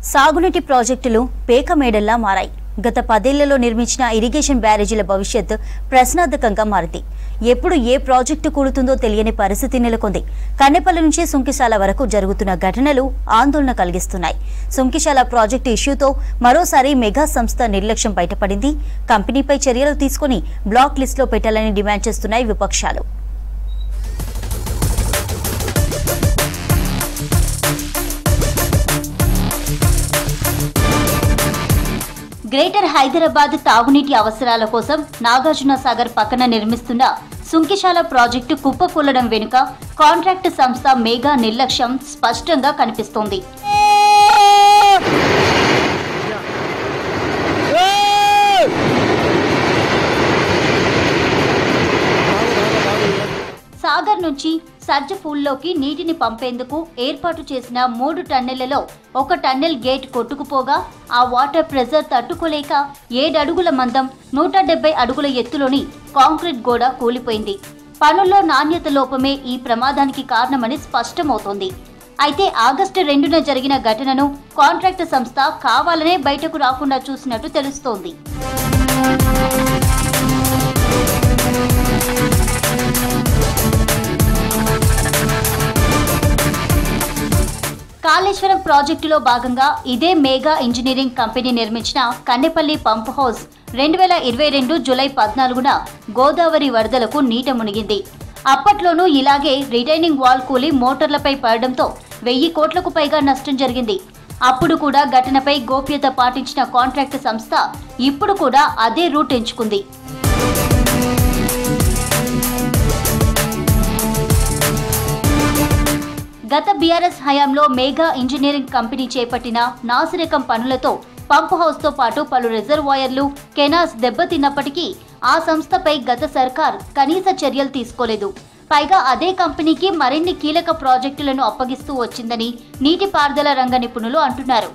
సాగునీటి ప్రాజెక్టులు పేకమేడల్లా మారాయి. గత 10 ఏళ్లలో నిర్మించిన ఇరిగేషన్ బ్యారేజీల భవిష్యత్ ప్రశ్నార్థకంగా మారింది. ఎప్పుడు ఏ ప్రాజెక్టు కూలుతుందో తెలియని పరిస్థితి నెలకొంది. కన్నెపల్లి నుంచి సుంకిశాల వరకు జరుగుతున్న ఘటనలు ఆందోళన కలిగిస్తున్నాయి. సుంకిశాల ప్రాజెక్టు ఇష్యూతో మరోసారి మెగా సంస్థ నిర్లక్ష్యం బయటపడింది. కంపెనీపై చర్యలు తీసుకుని బ్లాక్ లిస్టులో పెట్టాలని డిమాండ్ చేస్తున్నాయి విపక్షాలు. గ్రేటర్ హైదరాబాద్ తాగునీటి అవసరాల కోసం నాగార్జున సాగర్ పక్కన నిర్మిస్తున్న సుంకిశాల ప్రాజెక్టు కుప్పకూలడం వెనుక కాంట్రాక్ట్ సంస్థ మెగా నిర్లక్ష్యం స్పష్టంగా కనిపిస్తోంది. సాగర్ నుంచి సర్జఫూల్లోకి నీటిని పంపేందుకు ఏర్పాటు చేసిన 3 టన్నెళ్లలో ఒక టన్నెల్ గేట్ కొట్టుకుపోగా ఆ వాటర్ ప్రెజర్ తట్టుకోలేక 7 అడుగుల మందం 170 అడుగుల ఎత్తులోని కాంక్రీట్ గోడ కూలిపోయింది. పనుల్లో నాణ్యత లోపమే ఈ ప్రమాదానికి కారణమని స్పష్టమవుతోంది. అయితే ఆగస్టు 2న జరిగిన ఘటనను కాంట్రాక్ట్ సంస్థ కావాలనే బయటకు రాకుండా చూసినట్టు తెలుస్తోంది. కాళేశ్వరం ప్రాజెక్టులో భాగంగా ఇదే మెగా ఇంజనీరింగ్ కంపెనీ నిర్మించిన కన్నెపల్లి పంప్ హౌస్ 2022 జూలై 14న గోదావరి వరదలకు నీట మునిగింది. అప్పట్లోనూ ఇలాగే రిటైనింగ్ వాల్ కూలి మోటార్లపై పడడంతో 1000 కోట్లకు పైగా నష్టం జరిగింది. అప్పుడు కూడా ఘటనపై గోప్యత పాటించిన కాంట్రాక్ట్ సంస్థ ఇప్పుడు కూడా అదే రూట్ ఎంచుకుంది. గత బీఆర్ఎస్ హయాంలో మెగా ఇంజనీరింగ్ కంపెనీ చేపట్టిన నాసిరకం పనులతో పంప్ హౌస్తో పాటు పలు రిజర్వాయర్లు, కెనాల్స్ దెబ్బతిన్నప్పటికీ ఆ సంస్థపై గత సర్కార్ కనీస చర్యలు తీసుకోలేదు. పైగా అదే కంపెనీకి మరిన్ని కీలక ప్రాజెక్టులను అప్పగిస్తూ వచ్చిందని నీటిపారుదల రంగ నిపుణులు అంటున్నారు.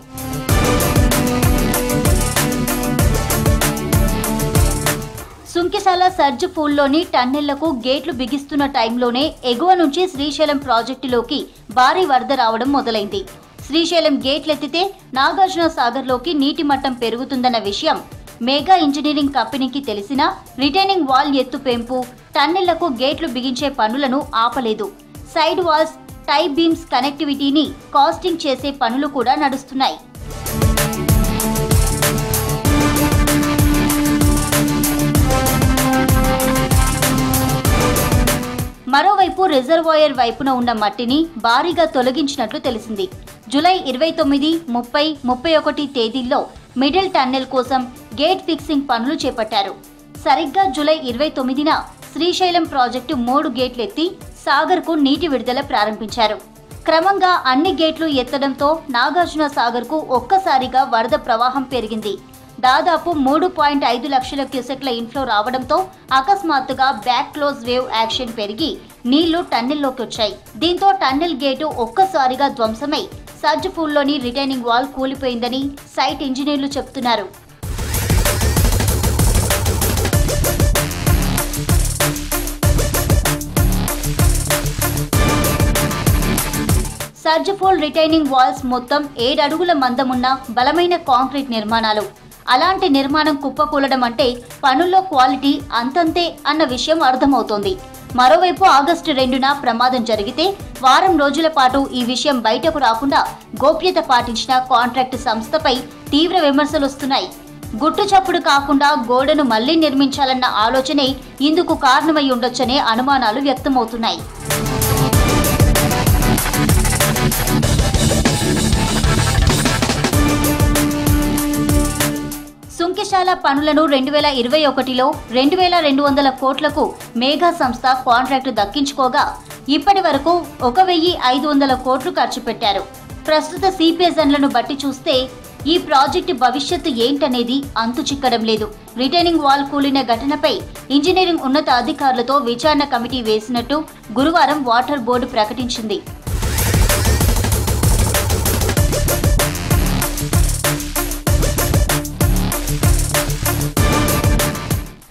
సుంకిశాల సర్జఫూల్లోని టన్నెళ్లకు గేట్లు బిగిస్తున్న టైంలోనే ఎగువ నుంచి శ్రీశైలం ప్రాజెక్టులోకి భారీ వరద రావడం మొదలైంది. శ్రీశైలం గేట్లెత్తితే నాగార్జున సాగర్లోకి నీటి మట్టం పెరుగుతుందన్న విషయం మెగా ఇంజనీరింగ్ కంపెనీకి తెలిసినా రిటైనింగ్ వాల్ ఎత్తు పెంపు, టన్నెళ్లకు గేట్లు బిగించే పనులను ఆపలేదు. సైడ్ వాల్స్, టై బీమ్స్ కనెక్టివిటీని కాస్టింగ్ చేసే పనులు కూడా నడుస్తున్నాయి. మరోవైపు రిజర్వాయర్ వైపున ఉన్న మట్టిని భారీగా తొలగించినట్లు తెలిసింది. జూలై 29, 30, 31 తేదీల్లో మిడిల్ టన్నెల్ కోసం గేట్ ఫిక్సింగ్ పనులు చేపట్టారు. సరిగ్గా జూలై 29న శ్రీశైలం ప్రాజెక్టు 3 గేట్లెత్తి సాగర్కు నీటి విడుదల ప్రారంభించారు. క్రమంగా అన్ని గేట్లు ఎత్తడంతో నాగార్జున సాగర్కు ఒక్కసారిగా వరద ప్రవాహం పెరిగింది. దాదాపు 3.5 లక్షల క్యూసెక్ల ఇన్ఫ్లో రావడంతో అకస్మాత్తుగా బ్యాక్ క్లోజ్ వేవ్ యాక్షన్ పెరిగి నీళ్లు టన్నెల్లోకి వచ్చాయి. దీంతో టన్నెల్ గేటు ఒక్కసారిగా ధ్వంసమై సర్జఫూల్లోని రిటైనింగ్ వాల్ కూలిపోయిందని సైట్ ఇంజనీర్లు చెబుతున్నారు. సర్జఫూల్ రిటైనింగ్ వాల్స్ మొత్తం 7 అడుగుల మందమున్న బలమైన కాంక్రీట్ నిర్మాణాలు. అలాంటి నిర్మాణం కుప్పకూలడం అంటే పనుల్లో క్వాలిటీ అంతంతే అన్న విషయం అర్థమవుతోంది. మరోవైపు ఆగస్టు 2న ప్రమాదం జరిగితే వారం రోజుల పాటు ఈ విషయం బయటకు రాకుండా గోప్యత పాటించిన కాంట్రాక్ట్ సంస్థపై తీవ్ర విమర్శలు వస్తున్నాయి. గుట్టు చప్పుడు కాకుండా గోడను మళ్లీ నిర్మించాలన్న ఆలోచనే ఇందుకు కారణమై ఉండొచ్చనే అనుమానాలు వ్యక్తమవుతున్నాయి. సుంకిశాల పనులను 2021లో 2200 కోట్లకు మెగా సంస్థ కాంట్రాక్టు దక్కించుకోగా ఇప్పటి వరకు 1500 కోట్లు ఖర్చు పెట్టారు. ప్రస్తుత సిపిఎస్ఎన్లను బట్టి చూస్తే ఈ ప్రాజెక్టు భవిష్యత్తు ఏంటనేది అంతు చిక్కడం లేదు. రిటైనింగ్ వాల్ కూలిన ఘటనపై ఇంజనీరింగ్ ఉన్నత అధికారులతో విచారణ కమిటీ వేసినట్టు గురువారం వాటర్ బోర్డు ప్రకటించింది.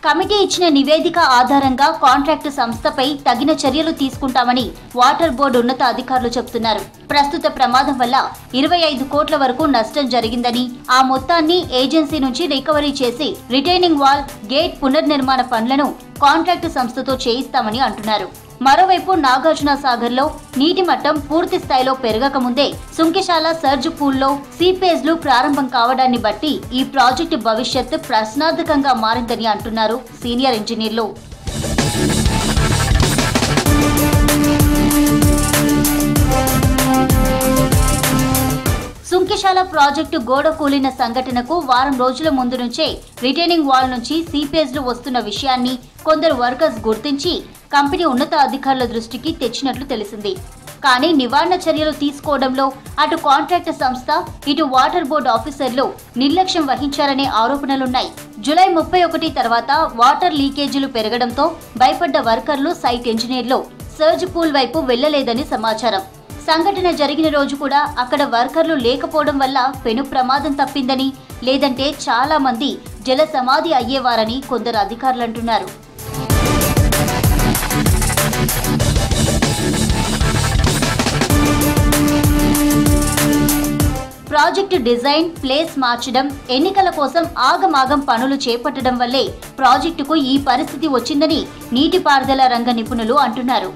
కమిటీ ఇచ్చిన నివేదిక ఆధారంగా కాంట్రాక్టు సంస్థపై తగిన చర్యలు తీసుకుంటామని వాటర్ బోర్డు ఉన్నత అధికారులు చెబుతున్నారు. ప్రస్తుత ప్రమాదం వల్ల 25 కోట్ల వరకు నష్టం జరిగిందని, ఆ మొత్తాన్ని ఏజెన్సీ నుంచి రికవరీ చేసి రిటైనింగ్ వాల్, గేట్ పునర్నిర్మాణ పనులను కాంట్రాక్టు సంస్థతో చేయిస్తామని అంటున్నారు. మరోవైపు నాగార్జున సాగర్ లో నీటి మట్టం పూర్తి స్థాయిలో పెరగకముందే సుంకిశాల సర్జ్ పూల్లో సీపేజ్లు ప్రారంభం కావడాన్ని బట్టి ఈ ప్రాజెక్టు భవిష్యత్తు ప్రశ్నార్థకంగా మారిందని అంటున్నారు సీనియర్ ఇంజనీర్లు. సుంకిశాల ప్రాజెక్టు గోడ కూలిన సంఘటనకు వారం రోజుల ముందు నుంచే రిటైనింగ్ వాల్ నుంచి సీపేజ్లు వస్తున్న విషయాన్ని కొందరు వర్కర్స్ గుర్తించి కంపెనీ ఉన్నత అధికారుల దృష్టికి తెచ్చినట్లు తెలిసింది. కానీ నివారణ చర్యలు తీసుకోవడంలో అటు కాంట్రాక్టు సంస్థ, ఇటు వాటర్ బోర్డు ఆఫీసర్లు నిర్లక్ష్యం వహించారనే ఆరోపణలున్నాయి. జూలై 31 తర్వాత వాటర్ లీకేజీలు పెరగడంతో భయపడ్డ వర్కర్లు, సైట్ ఇంజనీర్లు సర్జ్ పూల్ వైపు వెళ్లలేదని సమాచారం. సంఘటన జరిగిన రోజు కూడా అక్కడ వర్కర్లు లేకపోవడం వల్ల పెను ప్రమాదం తప్పిందని, లేదంటే చాలా మంది జల సమాధి అయ్యేవారని కొందరు అధికారులు అంటున్నారు. ప్రాజెక్టు డిజైన్, ప్లేస్ మార్చడం, ఎన్నికల కోసం ఆగమాగం పనులు చేపట్టడం వల్లే ప్రాజెక్టుకు ఈ పరిస్థితి వచ్చిందని నీటిపారుదల రంగ నిపుణులు అంటున్నారు.